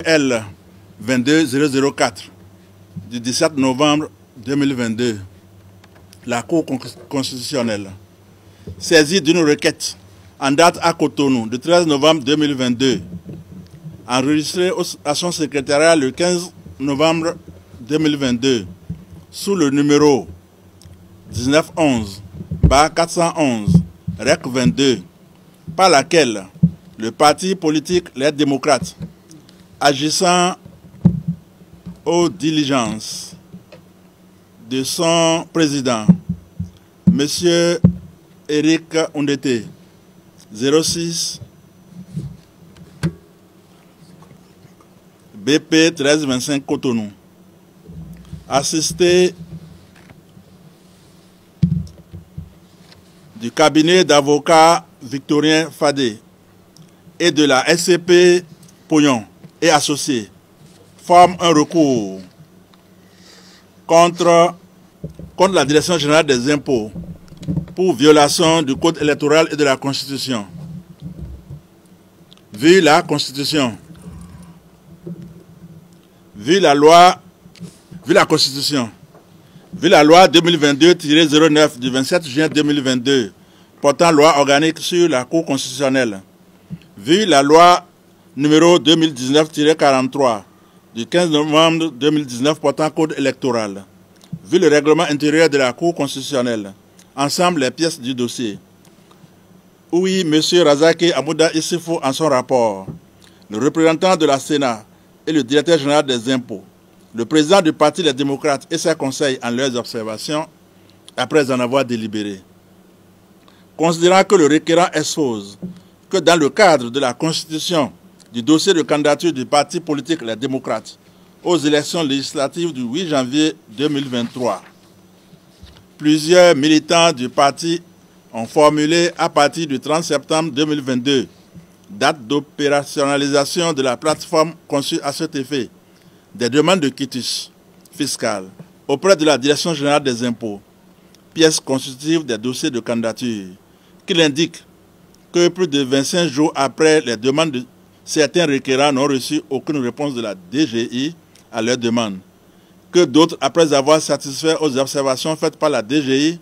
L 22004 du 17 novembre 2022, la Cour constitutionnelle, saisie d'une requête en date à Cotonou du 13 novembre 2022, enregistrée à son secrétariat le 15 novembre 2022, sous le numéro 1911/411 REC 22, par laquelle le parti politique Les Démocrates, agissant aux diligences de son président, M. Éric Oundété, 06 BP 1325 Cotonou, assisté du cabinet d'avocats Victorien Fadé et de la SCP Pognon et associés, forme un recours contre la Direction générale des impôts pour violation du Code électoral et de la Constitution. Vu la Constitution, vu la loi 2022-09 du 27 juin 2022 portant loi organique sur la Cour constitutionnelle, vu la loi numéro 2019-43 du 15 novembre 2019 portant code électoral, vu le règlement intérieur de la Cour constitutionnelle, ensemble les pièces du dossier. Oui, M. Razaki Amouda Issifou en son rapport, le représentant de la Sénat et le directeur général des impôts, le président du parti Les Démocrates et ses conseils en leurs observations, après en avoir délibéré. Considérant que le requérant expose que dans le cadre de la constitution du dossier de candidature du parti politique Les Démocrates aux élections législatives du 8 janvier 2023, plusieurs militants du parti ont formulé à partir du 30 septembre 2022, date d'opérationnalisation de la plateforme conçue à cet effet, des demandes de quitus fiscal auprès de la Direction générale des impôts, pièces constitutives des dossiers de candidature, qu'il indique que plus de 25 jours après les demandes de certains requérants n'ont reçu aucune réponse de la DGI à leurs demandes, que d'autres, après avoir satisfait aux observations faites par la DGI,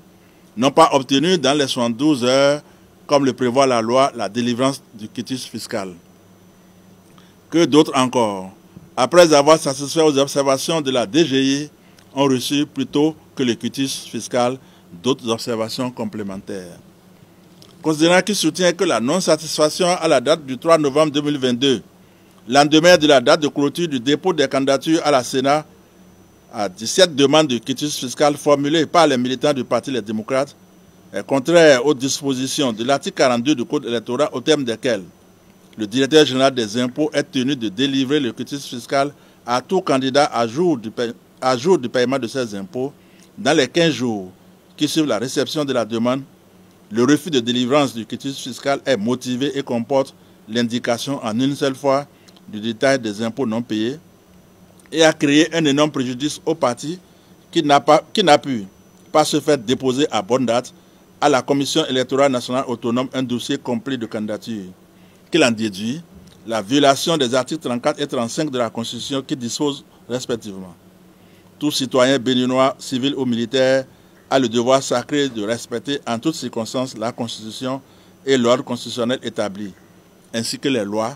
n'ont pas obtenu dans les 72 heures, comme le prévoit la loi, la délivrance du quitus fiscal. Que d'autres encore, après avoir satisfait aux observations de la DGI, ont reçu plutôt que le quitus fiscal d'autres observations complémentaires. Considérant qu'il soutient que la non-satisfaction à la date du 3 novembre 2022, lendemain de la date de clôture du dépôt des candidatures à la Sénat, à 17 demandes de quitus fiscal formulées par les militants du Parti Les Démocrates, est contraire aux dispositions de l'article 42 du Code électoral, au terme desquelles le directeur général des impôts est tenu de délivrer le quitus fiscal à tout candidat à jour du paiement de ses impôts dans les 15 jours qui suivent la réception de la demande. Le refus de délivrance du quitus fiscal est motivé et comporte l'indication en une seule fois du détail des impôts non payés et a créé un énorme préjudice au parti qui n'a pu, par ce fait, déposer à bonne date à la Commission électorale nationale autonome un dossier complet de candidature, qu'il en déduit la violation des articles 34 et 35 de la Constitution qui disposent respectivement: tout citoyen béninois, civil ou militaire, a le devoir sacré de respecter en toutes circonstances la Constitution et l'ordre constitutionnel établi, ainsi que les lois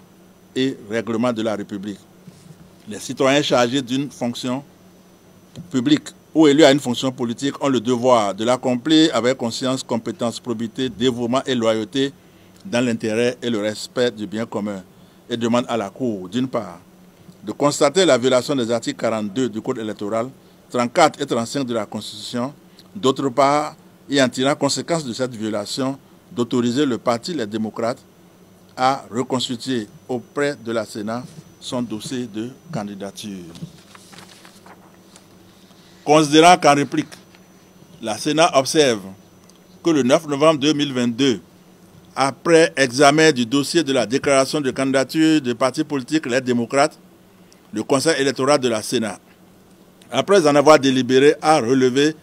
et règlements de la République. Les citoyens chargés d'une fonction publique ou élus à une fonction politique ont le devoir de l'accomplir avec conscience, compétence, probité, dévouement et loyauté dans l'intérêt et le respect du bien commun, et demandent à la Cour, d'une part, de constater la violation des articles 42 du Code électoral, 34 et 35 de la Constitution, d'autre part, et en tirant conséquence de cette violation, d'autoriser le Parti Les Démocrates à reconstituer auprès de la Sénat son dossier de candidature. Considérant qu'en réplique, la Sénat observe que le 9 novembre 2022, après examen du dossier de la déclaration de candidature du parti politique Les Démocrates, le Conseil électoral de la Sénat, après en avoir délibéré, a relevé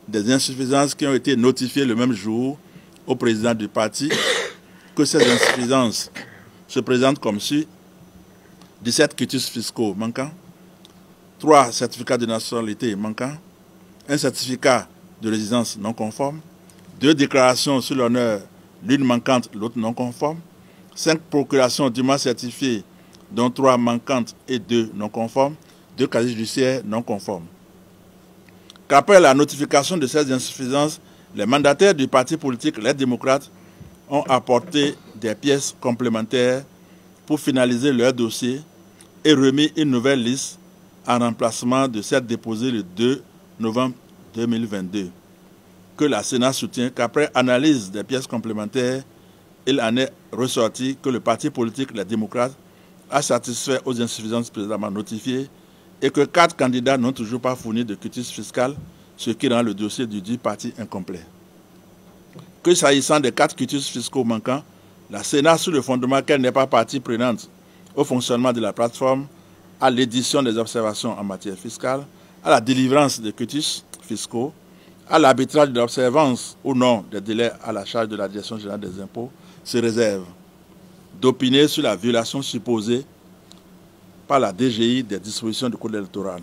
des insuffisances qui ont été notifiées le même jour au président du parti, que ces insuffisances se présentent comme suit. 17 quitus fiscaux manquants, 3 certificats de nationalité manquants, 1 certificat de résidence non conforme, 2 déclarations sur l'honneur, l'une manquante, l'autre non conforme, 5 procurations dûment certifiées, dont 3 manquantes et 2 non conformes, 2 casiers judiciaires non conformes. Qu'après la notification de ces insuffisances, les mandataires du parti politique Les Démocrates ont apporté des pièces complémentaires pour finaliser leur dossier et remis une nouvelle liste en remplacement de celle déposée le 2 novembre 2022. Que la Sénat soutient qu'après analyse des pièces complémentaires, il en est ressorti que le parti politique Les Démocrates a satisfait aux insuffisances précédemment notifiées et que 4 candidats n'ont toujours pas fourni de quitus fiscal, ce qui rend le dossier du dit parti incomplet. Que s'agissant des 4 quitus fiscaux manquants, la Sénat, sous le fondement qu'elle n'est pas partie prenante au fonctionnement de la plateforme, à l'édition des observations en matière fiscale, à la délivrance des quitus fiscaux, à l'arbitrage de l'observance ou non des délais à la charge de la Direction générale des impôts, se réserve d'opiner sur la violation supposée par la DGI des dispositions du Code électoral.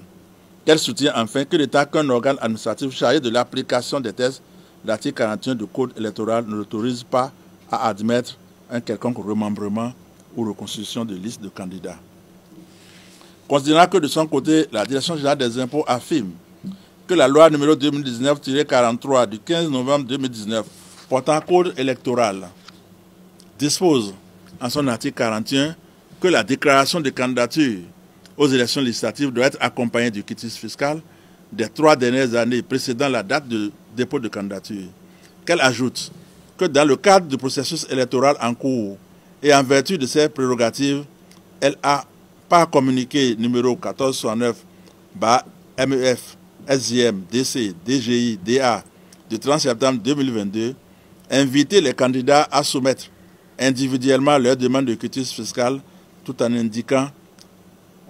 Qu'elle soutient enfin que l'État qu'un organe administratif chargé de l'application des tests de l'article 41 du Code électoral ne l'autorise pas à admettre un quelconque remembrement ou reconstitution de liste de candidats. Considérant que de son côté, la Direction générale des impôts affirme que la loi numéro 2019-43 du 15 novembre 2019 portant code électoral dispose en son article 41 que la déclaration de candidature aux élections législatives doit être accompagnée du quitus fiscal des 3 dernières années précédant la date de dépôt de candidature. Qu'elle ajoute que dans le cadre du processus électoral en cours et en vertu de ses prérogatives, elle a, par communiqué numéro 1469/MEF, SJM, DC, DGI, DA du 30 septembre 2022, invité les candidats à soumettre individuellement leur demande de quitus fiscal tout en indiquant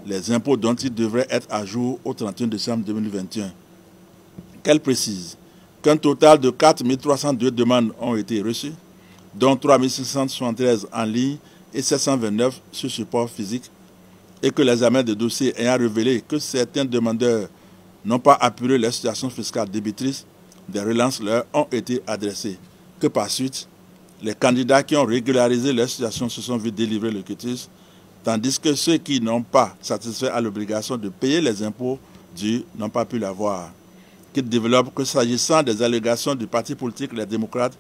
les impôts dont ils devraient être à jour au 31 décembre 2021. Qu'elle précise qu'un total de 4 302 demandes ont été reçues, dont 3 673 en ligne et 729 sur support physique, et que l'examen des dossiers ayant révélé que certains demandeurs n'ont pas apuré leur situation fiscale débitrice, des relances leur ont été adressées. Que par suite, les candidats qui ont régularisé leur situation se sont vus délivrer le quitus, tandis que ceux qui n'ont pas satisfait à l'obligation de payer les impôts dus n'ont pas pu l'avoir. Qu'il développe que s'agissant des allégations du parti politique Les Démocrates,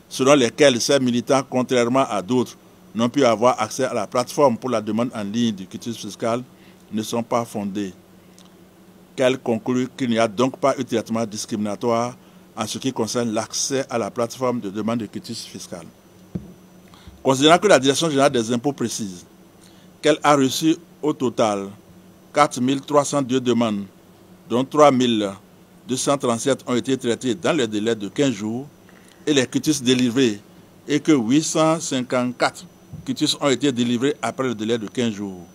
selon lesquelles ces militants, contrairement à d'autres, n'ont pu avoir accès à la plateforme pour la demande en ligne du quitus fiscal, ne sont pas fondées. Qu'elle conclut qu'il n'y a donc pas eu de traitement discriminatoire en ce qui concerne l'accès à la plateforme de demande de quitus fiscal. Considérant que la Direction générale des impôts précise qu'elle a reçu au total 4 302 demandes, dont 3 237 ont été traitées dans le délai de 15 jours, et les quitus délivrés, et que 854 quitus ont été délivrés après le délai de 15 jours.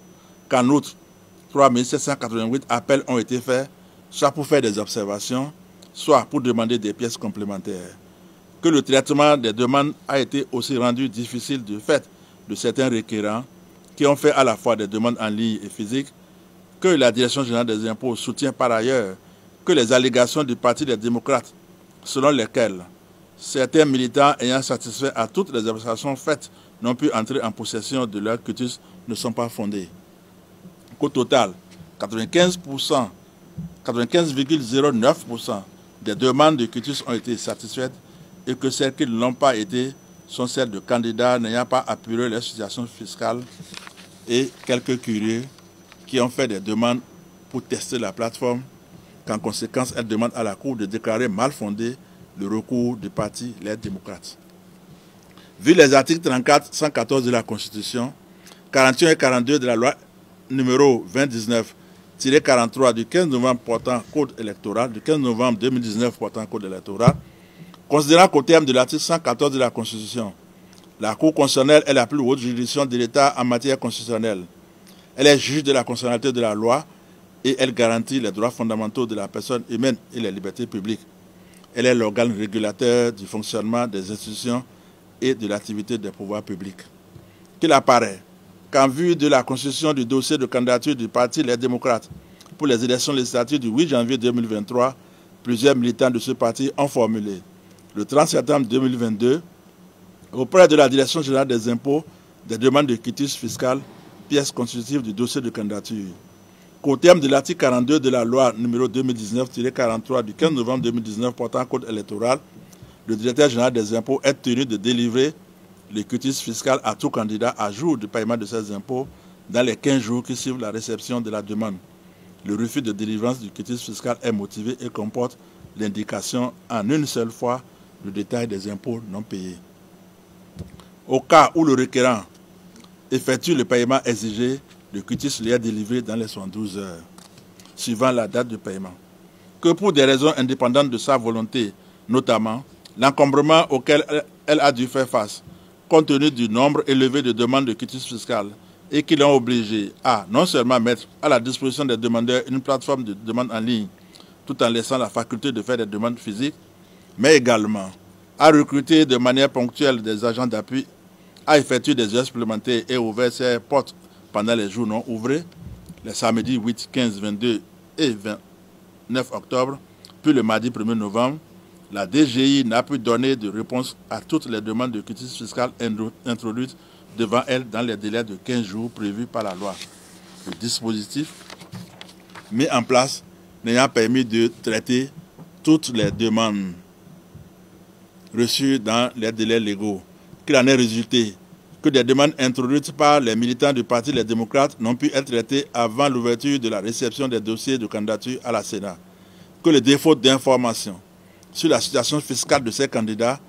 Qu'en outre, 3 788 appels ont été faits, soit pour faire des observations, soit pour demander des pièces complémentaires. Que le traitement des demandes a été aussi rendu difficile du fait de certains requérants qui ont fait à la fois des demandes en ligne et physiques, que la Direction générale des impôts soutient par ailleurs que les allégations du Parti des démocrates, selon lesquelles certains militants ayant satisfait à toutes les observations faites n'ont pu entrer en possession de leur quitus, ne sont pas fondées. Qu'au total, 95,09% des demandes de quitus ont été satisfaites et que celles qui ne l'ont pas été sont celles de candidats n'ayant pas apuré leur situation fiscale et quelques curieux qui ont fait des demandes pour tester la plateforme, qu'en conséquence, elles demandent à la Cour de déclarer mal fondé le recours du parti Les Démocrates. Vu les articles 34, 114 de la Constitution, 41 et 42 de la loi numéro 2019-43 du 15 novembre portant code électoral, du 15 novembre 2019 portant code électoral, considérant qu'au terme de l'article 114 de la Constitution, la Cour constitutionnelle est la plus haute juridiction de l'État en matière constitutionnelle. Elle est juge de la constitutionnalité de la loi et elle garantit les droits fondamentaux de la personne humaine et les libertés publiques. Elle est l'organe régulateur du fonctionnement des institutions et de l'activité des pouvoirs publics. Qu'il apparaît qu'en vue de la constitution du dossier de candidature du Parti Les Démocrates pour les élections législatives du 8 janvier 2023, plusieurs militants de ce parti ont formulé le 30 septembre 2022 auprès de la Direction générale des impôts des demandes de quitus fiscal, pièce constitutive du dossier de candidature. Qu'au terme de l'article 42 de la loi numéro 2019-43 du 15 novembre 2019 portant code électoral, le directeur général des impôts est tenu de délivrer le quitus fiscal à tout candidat à jour du paiement de ses impôts dans les 15 jours qui suivent la réception de la demande. Le refus de délivrance du quitus fiscal est motivé et comporte l'indication en une seule fois du détail des impôts non payés. Au cas où le requérant effectue le paiement exigé, le quitus lui est délivré dans les 72 heures, suivant la date de paiement. Que pour des raisons indépendantes de sa volonté, notamment l'encombrement auquel elle a dû faire face, compte tenu du nombre élevé de demandes de quitus fiscal, et qui l'ont obligé à non seulement mettre à la disposition des demandeurs une plateforme de demande en ligne, tout en laissant la faculté de faire des demandes physiques, mais également à recruter de manière ponctuelle des agents d'appui, à effectuer des heures supplémentaires et ouvrir ses portes pendant les jours non ouvrés, les samedis 8, 15, 22 et 29 octobre, puis le mardi 1er novembre, la DGI n'a pu donner de réponse à toutes les demandes de quitus fiscal introduites devant elle dans les délais de 15 jours prévus par la loi. Le dispositif mis en place n'ayant permis de traiter toutes les demandes reçues dans les délais légaux, qu'il en est résulté que des demandes introduites par les militants du Parti Les Démocrates n'ont pu être traitées avant l'ouverture de la réception des dossiers de candidature à la Sénat, que le défaut d'information sur la situation fiscale de ces candidats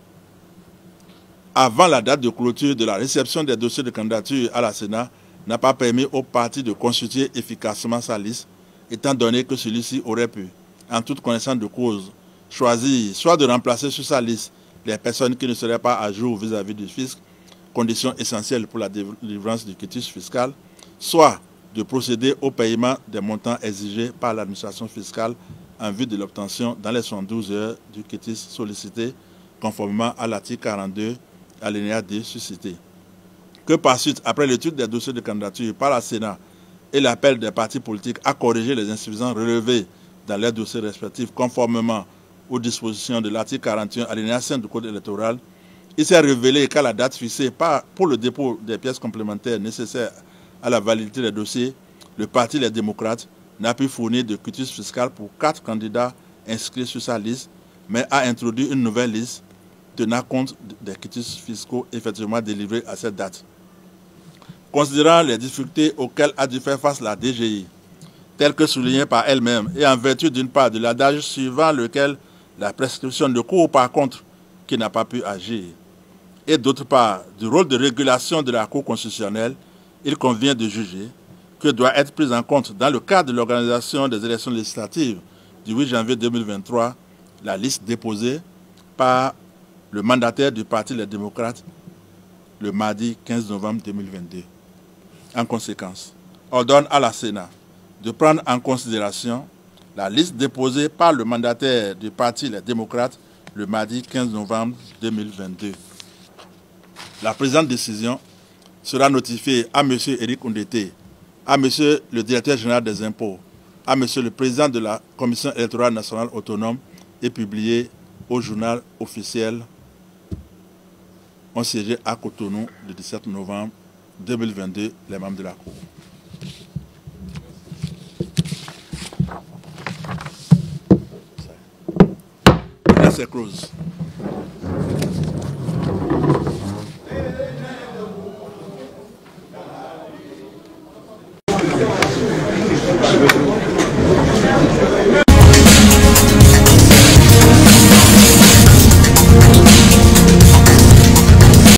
avant la date de clôture de la réception des dossiers de candidature à la Sénat n'a pas permis au parti de constituer efficacement sa liste, étant donné que celui-ci aurait pu, en toute connaissance de cause, choisir soit de remplacer sur sa liste les personnes qui ne seraient pas à jour vis-à-vis du fisc, condition essentielle pour la délivrance du quitus fiscal, soit de procéder au paiement des montants exigés par l'administration fiscale en vue de l'obtention dans les 72 heures du quitus sollicité, conformément à l'article 42, alinéa D suscité. Que par suite, après l'étude des dossiers de candidature par la Sénat et l'appel des partis politiques à corriger les insuffisances relevées dans leurs dossiers respectifs conformément aux dispositions de l'article 41, alinéa 5 du Code électoral, il s'est révélé qu'à la date fixée pour le dépôt des pièces complémentaires nécessaires à la validité des dossiers, le Parti Les Démocrates n'a pu fournir de quitus fiscal pour 4 candidats inscrits sur sa liste, mais a introduit une nouvelle liste tenant compte des quitus fiscaux effectivement délivrés à cette date. Considérant les difficultés auxquelles a dû faire face la DGI, telles que soulignées par elle-même, et en vertu d'une part de l'adage suivant lequel la prescription ne court par contre qui n'a pas pu agir, et d'autre part du rôle de régulation de la Cour constitutionnelle, il convient de juger que doit être prise en compte dans le cadre de l'organisation des élections législatives du 8 janvier 2023 la liste déposée par le mandataire du Parti Les Démocrates le mardi 15 novembre 2022. En conséquence, ordonne à la Sénat de prendre en considération la liste déposée par le mandataire du Parti Les Démocrates le mardi 15 novembre 2022. La présente décision sera notifiée à M. Éric Oundété, à M. le directeur général des impôts, à M. le président de la Commission électorale nationale autonome et publiée au journal officiel ont siégé à Cotonou le 17 novembre 2022, les membres de la Cour. C'est close.